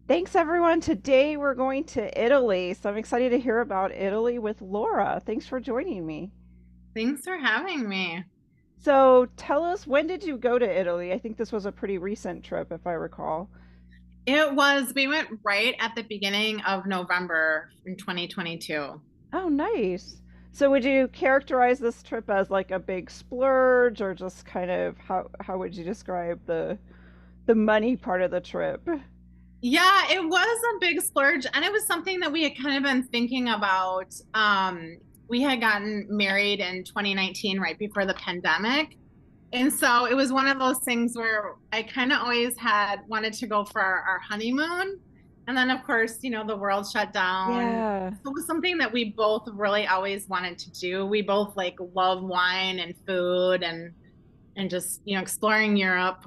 Thanks, everyone. Today we're going to Italy. So I'm excited to hear about Italy with Laura. Thanks for joining me. Thanks for having me. So tell us, when did you go to Italy? I think this was a pretty recent trip, if I recall. We went right at the beginning of November in 2022. Oh, nice. So would you characterize this trip as like a big splurge or just kind of how would you describe the money part of the trip? Yeah, it was a big splurge, and it was something that we had kind of been thinking about. We had gotten married in 2019, right before the pandemic. And so it was one of those things where I kind of always had wanted to go for our honeymoon. And then, of course, the world shut down. Yeah. So it was something that we both really always wanted to do. We both like love wine and food and just, exploring Europe.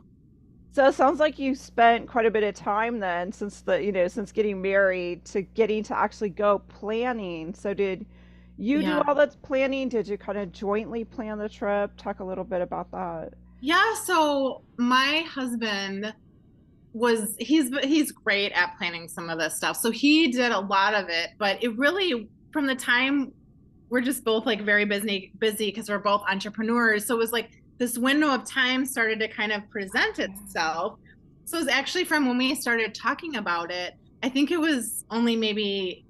So it sounds like you spent quite a bit of time then since since getting married to getting to actually go planning. So did you do Yeah. all that planning? Did you kind of jointly plan the trip? Talk a little bit about that. Yeah, so my husband he's great at planning some of this stuff. So he did a lot of it, but it really from the time we're just both like very busy because we're both entrepreneurs. So it was like this window of time started to kind of present itself. So it was actually from when we started talking about it, I think it was only maybe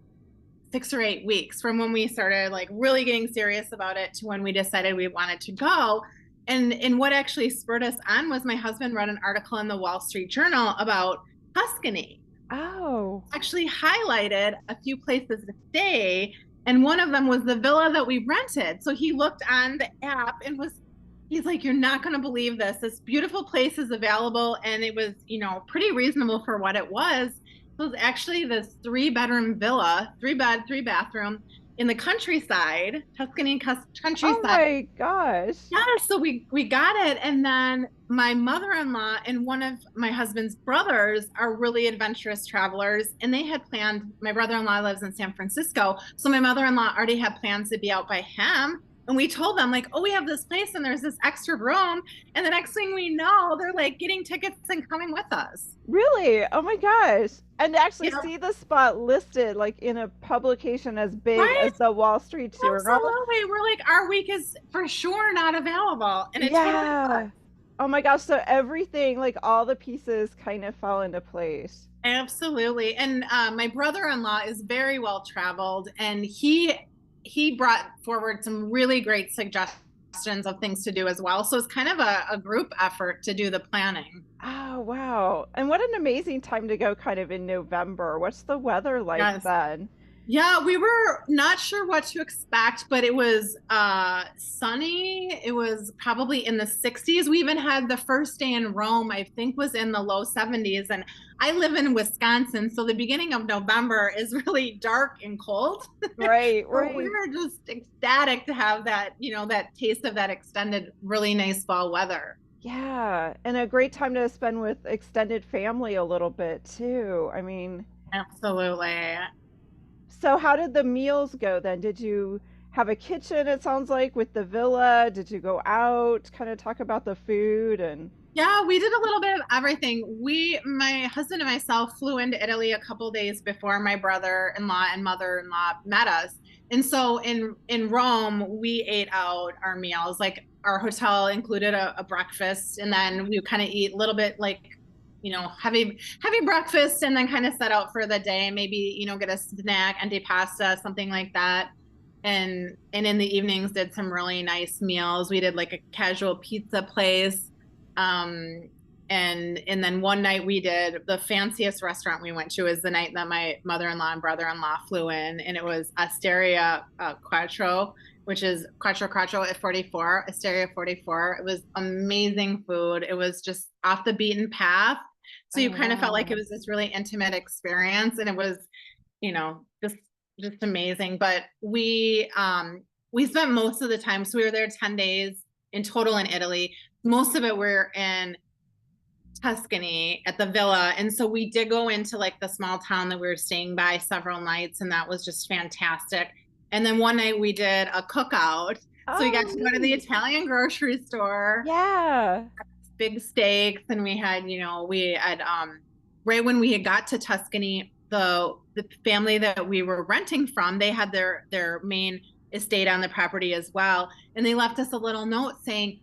6 or 8 weeks from when we started like really getting serious about it to when we decided we wanted to go. And what actually spurred us on was my husband read an article in the Wall Street Journal about Tuscany. Oh, Actually highlighted a few places to stay, and one of them was the villa that we rented. So he looked on the app and he's like, "You're not going to believe this. This beautiful place is available," and it was, pretty reasonable for what it was. It was actually this three-bedroom villa, three bed, three bathroom in the countryside, Tuscany oh countryside. my gosh. Yeah, so we got it, and then my mother-in-law and one of my husband's brothers are really adventurous travelers, and they had planned. My brother-in-law lives in San Francisco, so my mother-in-law already had plans to be out by him. And we told them like, "Oh, we have this place, and there's this extra room." And the next thing we know, they're like getting tickets and coming with us. Really? Oh my gosh. And to actually Yeah, see the spot listed like in a publication as big right? as the Wall Street Journal. Absolutely. We're like, our week is for sure not available, and it totally was. Yeah. Oh my gosh, so everything, like all the pieces kind of fell into place. Absolutely. And my brother-in-law is very well traveled, and he brought forward some really great suggestions of things to do as well. So it's kind of a group effort to do the planning. Oh, wow. And what an amazing time to go kind of in November. What's the weather like Yes. then? Yeah, we were not sure what to expect, but it was sunny. It was probably in the 60s. We even had the first day in Rome, I think was in the low 70s. And I live in Wisconsin, so the beginning of November is really dark and cold. Right, So we right. were just ecstatic to have that, that taste of that extended, really nice fall weather. Yeah, and a great time to spend with extended family a little bit too. I mean, Absolutely. so how did the meals go then? Did you have a kitchen, it sounds like, with the villa? Did you go out? Kind of talk about the food and Yeah, we did a little bit of everything. My husband and myself flew into Italy a couple days before my brother-in-law and mother-in-law met us. And so in Rome, we ate out our meals. Like our hotel included a breakfast, and then we kind of eat a little bit like, heavy breakfast, and then kind of set out for the day, maybe, get a snack, antipasta, something like that. And in the evenings did some really nice meals. We did like a casual pizza place, um, and then one night we did the fanciest restaurant we went to was the night that my mother-in-law and brother-in-law flew in, and it was Asteria Quattro, which is Quattro Quattro at 44, Asteria 44. It was amazing food. It was just off the beaten path. So you oh kind of felt like it wow. was this really intimate experience, and it was, just amazing. But we spent most of the time, so we were there 10 days in total in Italy. Most of it we're in Tuscany at the villa. And so we did go into like the small town that we were staying by several nights, and that was just fantastic. And then one night we did a cookout. So we Oh, got to go to the neat. Italian grocery store, Yeah. big steaks, and we had right when we had got to Tuscany, the family that we were renting from, they had their main estate on the property as well, and they left us a little note saying,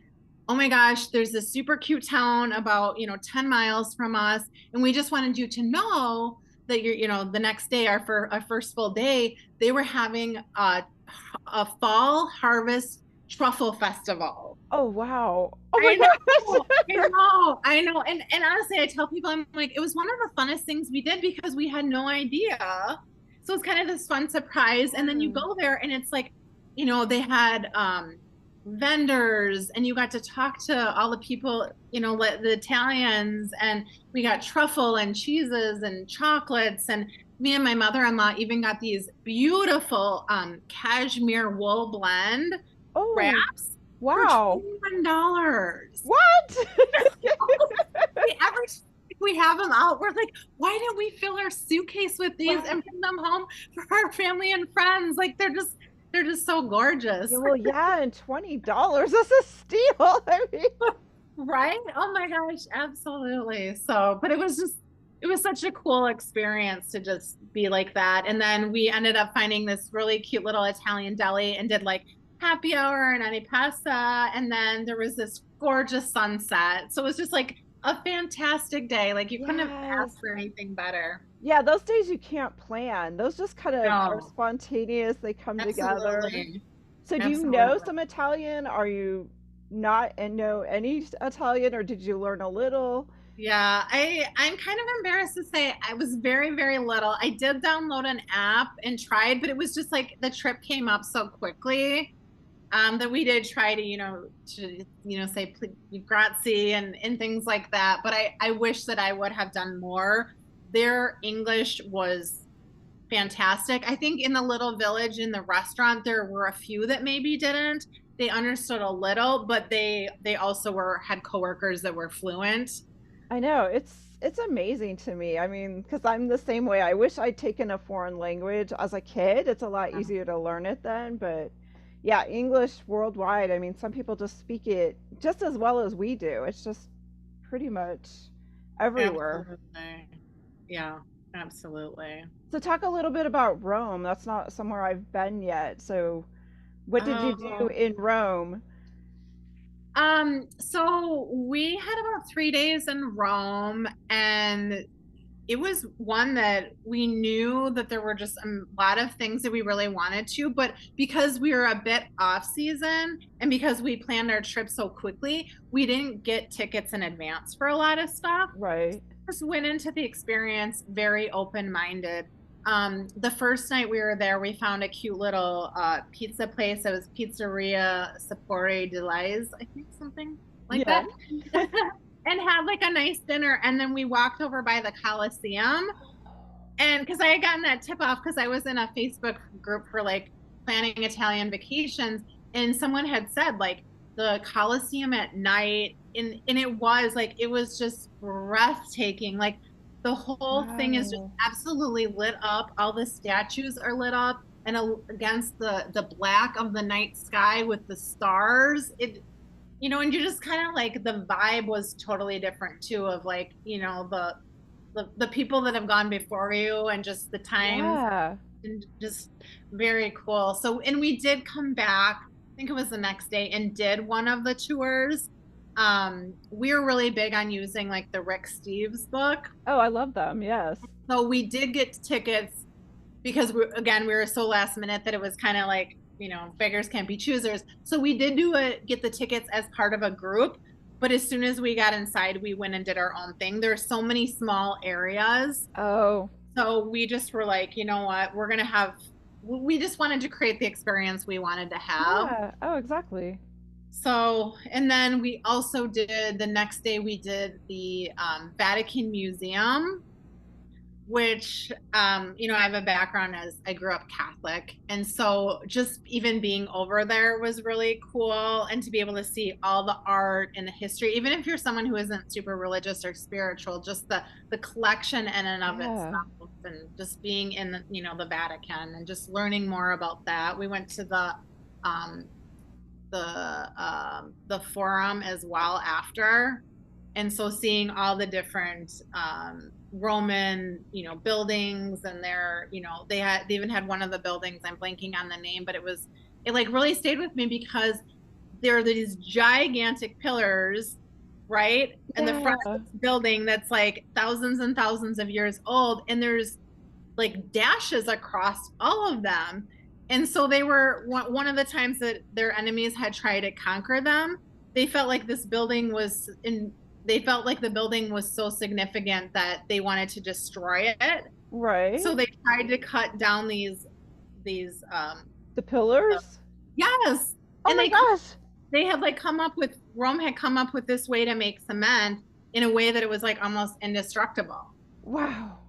"Oh my gosh, there's this super cute town about 10 miles from us, and we just wanted you to know that the next day, our first full day, they were having a fall harvest truffle festival." Oh wow. Oh my I gosh. know, I know, I know. And honestly, I tell people, I'm like, it was one of the funnest things we did because we had no idea. So it's kind of this fun surprise. And then you Yeah. go there and it's like, they had vendors and you got to talk to all the people, the Italians, and we got truffle and cheeses and chocolates, and me and my mother-in-law even got these beautiful cashmere wool blend Oh, wraps for wow. $21. What? Every time we have them out, we're like, why didn't we fill our suitcase with these Right. and bring them home for our family and friends? Like they're just so Yeah, gorgeous. well, yeah, and $20, that's a steal. I mean, Right? Oh my gosh, absolutely. So, but it was such a cool experience to just be like that. And then we ended up finding this really cute little Italian deli and did like happy hour and antipasta. And then there was this gorgeous sunset. So it was just like a fantastic day. Like you couldn't have yes. asked for anything better. Yeah, those days you can't plan. Those just kind of are No, spontaneous. They come together. absolutely. So do you know Absolutely. some Italian? Are you not and know any Italian, or did you learn a little? Yeah, I'm kind of embarrassed to say I was very, very little. I did download an app and tried, but it was just like the trip came up so quickly that we did try to, say grazie and things like that. But I wish that I would have done more. Their English was fantastic. I think in the little village in the restaurant there were a few that maybe didn't. They understood a little, but they also had coworkers that were fluent. I know, it's amazing to me. I mean, because I'm the same way. I wish I'd taken a foreign language as a kid. It's a lot easier to learn it then, but yeah, English worldwide. I mean, some people just speak it just as well as we do. It's just pretty much everywhere. Absolutely. Yeah, absolutely. So talk a little bit about Rome. That's not somewhere I've been yet. So what did you do Oh, in Rome? so we had about 3 days in Rome, and it was one that we knew that there were just a lot of things that we really wanted to, but because we were a bit off season and because we planned our trip so quickly, we didn't get tickets in advance for a lot of stuff. Right. Just went into the experience very open-minded. The first night we were there, we found a cute little pizza place. It was Pizzeria Sapore di Lais, I think, something like Yeah. that. And had like a nice dinner. And then we walked over by the Coliseum. And because I had gotten that tip off because I was in a Facebook group for like planning Italian vacations, and someone had said like the Coliseum at night, and it was just breathtaking. Like the whole thing is just Wow. absolutely lit up. All the statues are lit up, and against the black of the night sky with the stars, and you're just kind of like the vibe was totally different too, of like the people that have gone before you and just the times, Yeah. and just very cool. So, and we did come back, I think it was the next day, and did one of the tours. We were really big on using like the Rick Steves book. Oh, I love them. Yes. So we did get tickets because again, we were so last minute that it was kind of like, beggars can't be choosers. So we did get the tickets as part of a group. But as soon as we got inside, we went and did our own thing. There's so many small areas. Oh, So we just were like, you know what, we just wanted to create the experience we wanted to have. yeah. Oh, exactly. So, and then we also did the next day, we did the Vatican Museum, which, I have a background as I grew up Catholic. And so just even being over there was really cool. And to be able to see all the art and the history, even if you're someone who isn't super religious or spiritual, just the collection in and of Yeah. itself, and just being in, the Vatican and just learning more about that. We went to um, the forum as well after. And so seeing all the different Roman, buildings, and they even had one of the buildings, I'm blanking on the name, but it like really stayed with me because there are these gigantic pillars, right? And the front Yeah. of this building that's like thousands and thousands of years old, and there's like dashes across all of them. And so they were one of the times that their enemies had tried to conquer them, they felt like this building was in they felt like the building was so significant that they wanted to destroy it. So Right. they tried to cut down these The pillars? yes. Oh And my gosh. they had like come up with Rome had come up with this way to make cement in a way that it was like almost indestructible. Wow.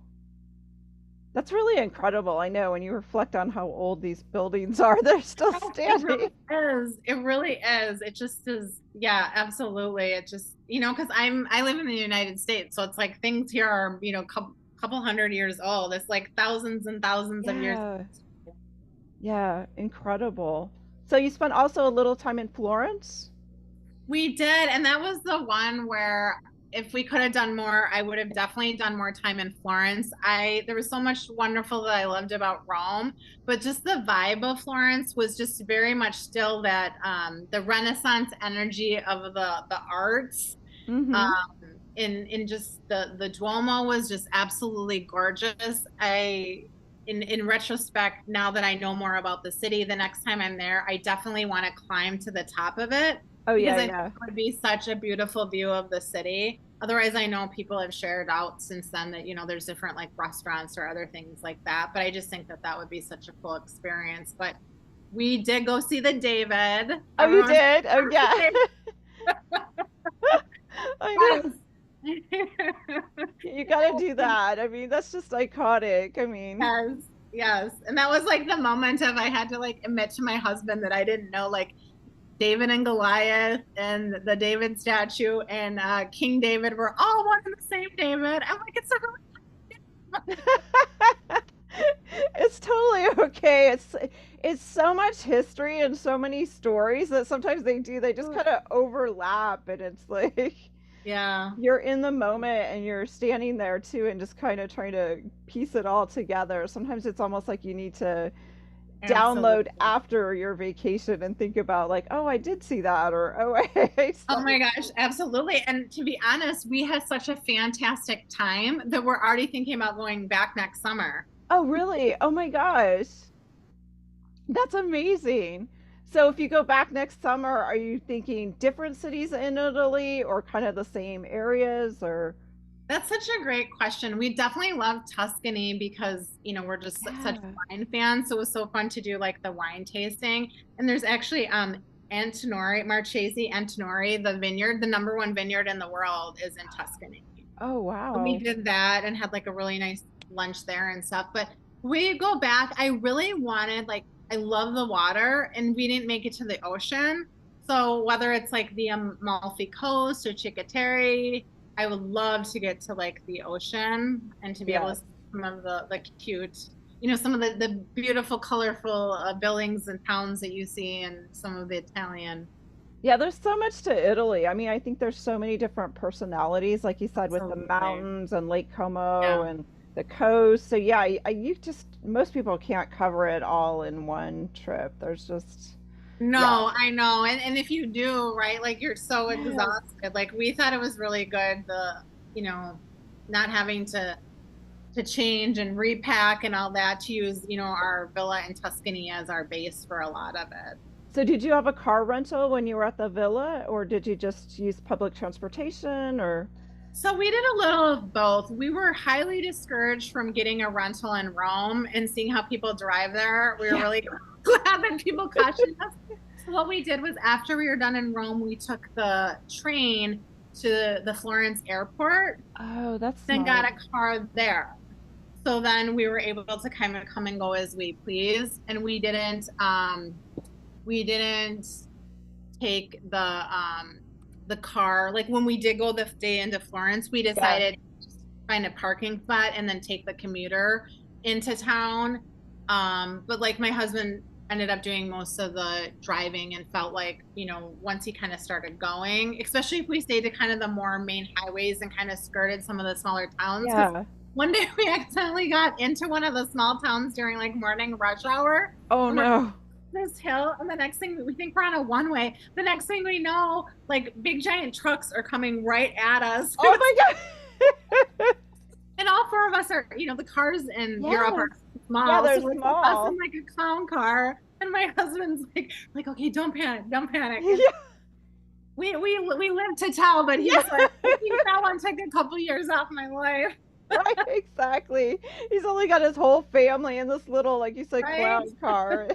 That's really incredible. I know when you reflect on how old these buildings are, they're still It standing. really is. It really is. It just is. Yeah, absolutely. It just, because I live in the United States, so it's like things here are, couple hundred years old. It's like thousands and thousands of years. Yeah. Yeah, incredible. So you spent also a little time in Florence? We did, and that was the one where if we could have done more, I would have definitely done more time in Florence. I There was so much wonderful that I loved about Rome, but just the vibe of Florence was just very much still that the Renaissance energy of the arts. Mm-hmm. In just the Duomo was just absolutely gorgeous. In retrospect, now that I know more about the city, the next time I'm there, I definitely want to climb to the top of it Oh because yeah, I think yeah. it would be such a beautiful view of the city. Otherwise, I know people have shared out since then that there's different like restaurants or other things like that. But I just think that that would be such a cool experience. But we did go see the David. Oh, you Everyone's did? Oh yeah. I know. You got to do that. I mean, that's just iconic. I mean, Yes, yes. And that was like the moment of I had to like admit to my husband that I didn't know like David and Goliath and the David statue and King David were all one and the same David. I'm like, it's a really it's totally okay. It's so much history and so many stories that sometimes they just kind of overlap, and it's like yeah, you're in the moment and you're standing there too and just kind of trying to piece it all together. Sometimes it's almost like you need to download absolutely. after your vacation and think about like, oh, I did see that, or oh, I Oh saw. my gosh, absolutely. And to be honest, we had such a fantastic time that we're already thinking about going back next summer. Oh, really? Oh my gosh. That's amazing. So if you go back next summer, are you thinking different cities in Italy or kind of the same areas or That's such a great question. We definitely love Tuscany because, we're just such yeah. wine fans. So it was so fun to do like the wine tasting. And there's actually Antinori, Marchesi Antinori, the vineyard, the number one vineyard in the world is in Tuscany. Oh, So we wow. did that and had like a really nice lunch there and stuff. But we go back, I really wanted like I love the water and we didn't make it to the ocean. So whether it's like the Amalfi Coast or Chicoteri, I would love to get to like the ocean and to be able to Yes. see some of the cute, some of the beautiful, colorful buildings and towns that you see in some of the Italian. Yeah, there's so much to Italy. I mean, I think there's so many different personalities, like you said, with the Absolutely. mountains and Lake Como Yeah. and the coast. So yeah, you just most people can't cover it all in one trip. There's just yeah. No, I know. And if you do, right, like you're so Yes. exhausted. Like we thought it was really good, not having to change and repack and all that to use, our villa in Tuscany as our base for a lot of it. So did you have a car rental when you were at the villa, or did you just use public transportation, or So we did a little of both. We were highly discouraged from getting a rental in Rome and seeing how people drive there. We were yeah. really glad that people cautioned us. So what we did was after we were done in Rome, we took the train to the Florence airport, Oh, that's then got smart. a car there. So then we were able to kind of come and go as we please. And we didn't take the car. Like when we did go the day into Florence, we Yeah. decided to find a parking spot and then take the commuter into town. But like my husband ended up doing most of the driving and felt like, once he kind of started going, especially if we stayed to kind of the more main highways and kind of skirted some of the smaller towns. Because Yeah. one day we accidentally got into one of the small towns during like morning rush hour. Oh And we're no. this hill, and the next thing we think we're on a one way. The next thing we know, like big giant trucks are coming right at us. Oh my god. And all four of us are, the cars in Europe Yes. are Yeah, small. they're So it's like us in small. like a clown car. And my husband's like, okay, don't panic, don't panic. And Yeah. we live to tell, but Yeah. he's like, I think that one took a couple years off my life. Right, exactly. He's only got his whole family in this little, like you said, Right? clown car.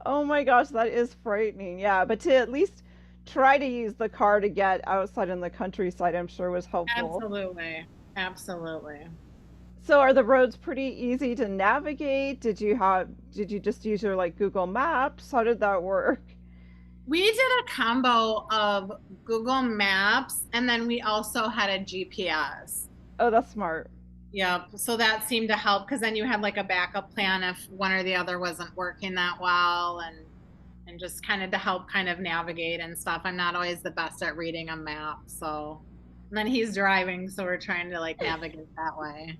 Oh my gosh, that is frightening. Yeah, but to at least try to use the car to get outside in the countryside, I'm sure was helpful. Absolutely. Absolutely. So are the roads pretty easy to navigate? Did you just use your like Google Maps? How did that work? We did a combo of Google Maps and then we also had a GPS. Oh, that's smart. Yep. So that seemed to help because then you had like a backup plan if one or the other wasn't working that well and just kind of to help kind of navigate and stuff. I'm not always the best at reading a map, so and then he's driving, so we're trying to like navigate that way.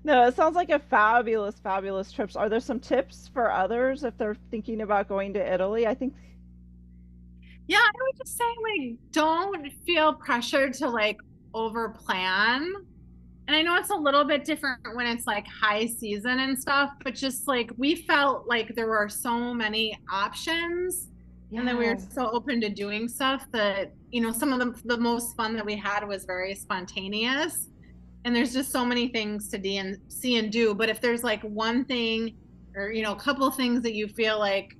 No, it sounds like a fabulous, fabulous trip. Are there some tips for others if they're thinking about going to Italy? I think, Yeah, I would just say like don't feel pressured to like over plan. And I know it's a little bit different when it's like high season and stuff, but just like we felt like there were so many options and that we were yeah. so open to doing stuff that, some of the most fun that we had was very spontaneous. And there's just so many things to see and do. But if there's like one thing or, a couple things that you feel like,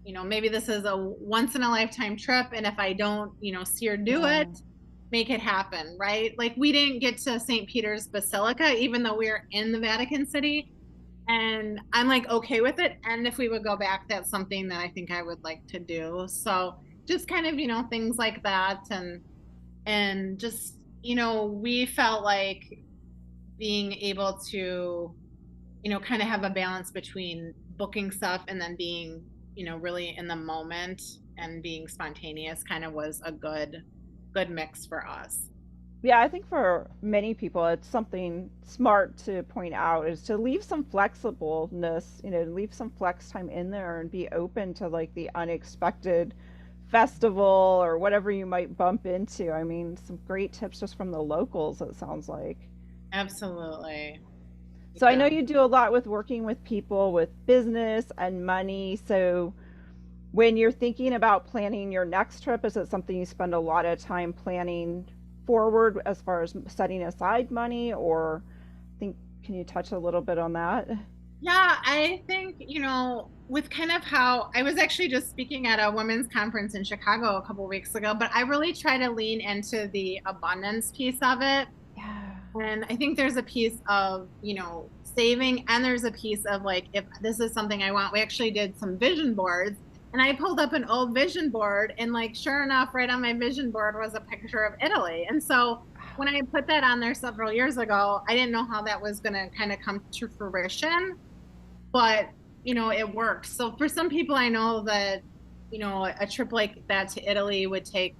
maybe this is a once in a lifetime trip. And if I don't, see or do Yeah. it, make it happen, right? Like we didn't get to St. Peter's Basilica, even though we are in the Vatican City. And I'm like okay with it. And if we would go back, that's something that I think I would like to do. So just kind of, things like that. And just, we felt like being able to, kind of have a balance between booking stuff and then being, really in the moment and being spontaneous kind of was a good mix for us. Yeah, I think for many people, it's something smart to point out is to leave some flexibleness, leave some flex time in there and be open to like the unexpected festival or whatever you might bump into. I mean, some great tips just from the locals, it sounds like. Absolutely. So I know Yeah. you do a lot with working with people with business and money. So when you're thinking about planning your next trip, is it something you spend a lot of time planning forward as far as setting aside money, or think can you touch a little bit on that? Yeah, I think, with kind of how I was actually just speaking at a women's conference in Chicago a couple weeks ago, but I really try to lean into the abundance piece of it. Yeah. And I think there's a piece of, saving, and there's a piece of like, if this is something I want, we actually did some vision boards. And I pulled up an old vision board, and like, sure enough, right on my vision board was a picture of Italy. And so when I put that on there several years ago, I didn't know how that was going to kind of come to fruition, but it worked. So for some people, I know that, a trip like that to Italy would take,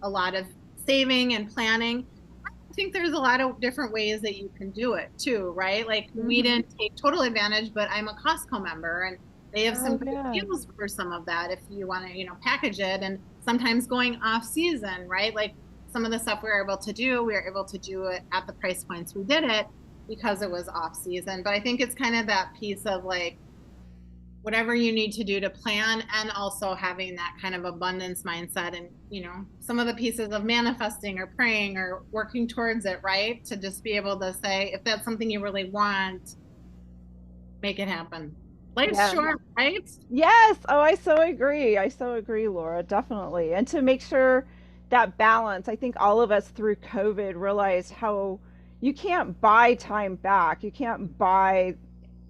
a lot of saving and planning. I think there's a lot of different ways that you can do it too, right? Like we Hmm. didn't take total advantage, but I'm a Costco member and they have some Oh great yeah. deals for some of that if you want to, package it. And sometimes going off season, right? Like some of the stuff we were able to do it at the price points we did it because it was off season. But I think it's kind of that piece of like whatever you need to do to plan and also having that kind of abundance mindset and some of the pieces of manifesting or praying or working towards it, right, to just be able to say if that's something you really want, make it happen. Life's Yeah. short, right? Yes. Oh, I so agree. I so agree, Laura. Definitely. And to make sure that balance, I think all of us through COVID realized how you can't buy time back. You can't buy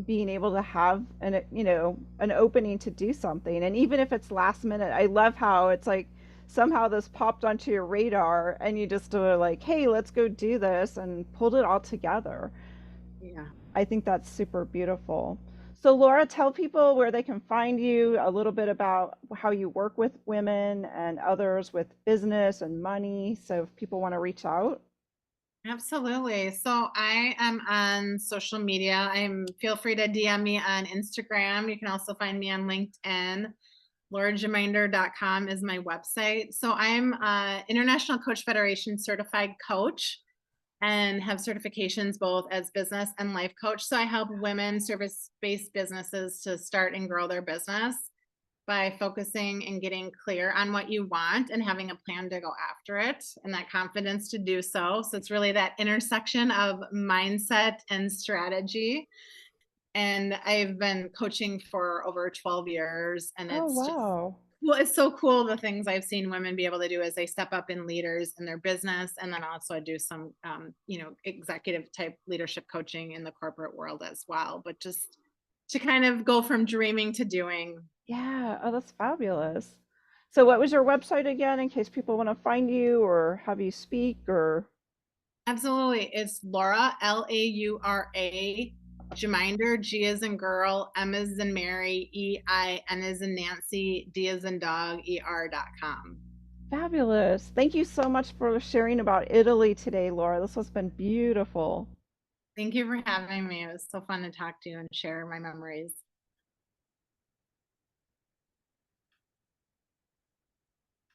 being able to have an opening to do something. And even if it's last minute, I love how it's like somehow this popped onto your radar and you just were like, hey, let's go do this and pulled it all together. Yeah. I think that's super beautiful. So, Laura, tell people where they can find you, a little bit about how you work with women and others with business and money. So, if people want to reach out. Absolutely. So I am on social media. I'm feel free to DM me on Instagram. You can also find me on LinkedIn. LauraJaminder.com is my website. So I'm a International Coach Federation certified coach and have certifications both as business and life coach. So I help women service-based businesses to start and grow their business by focusing and getting clear on what you want and having a plan to go after it and that confidence to do so. So it's really that intersection of mindset and strategy. And I've been coaching for over 12 years, and Oh, it's just, wow. well, it's so cool the things I've seen women be able to do as they step up in leaders in their business. And then also I do some, executive type leadership coaching in the corporate world as well. But just to kind of go from dreaming to doing. Yeah. Oh, that's fabulous. So, what was your website again in case people want to find you or have you speak or? Absolutely. It's Laura, Laura, Jaminder, G as in girl, M as in Mary, EIN as in Nancy, D as in dog, ER.com. Fabulous. Thank you so much for sharing about Italy today, Laura. This has been beautiful. Thank you for having me. It was so fun to talk to you and share my memories.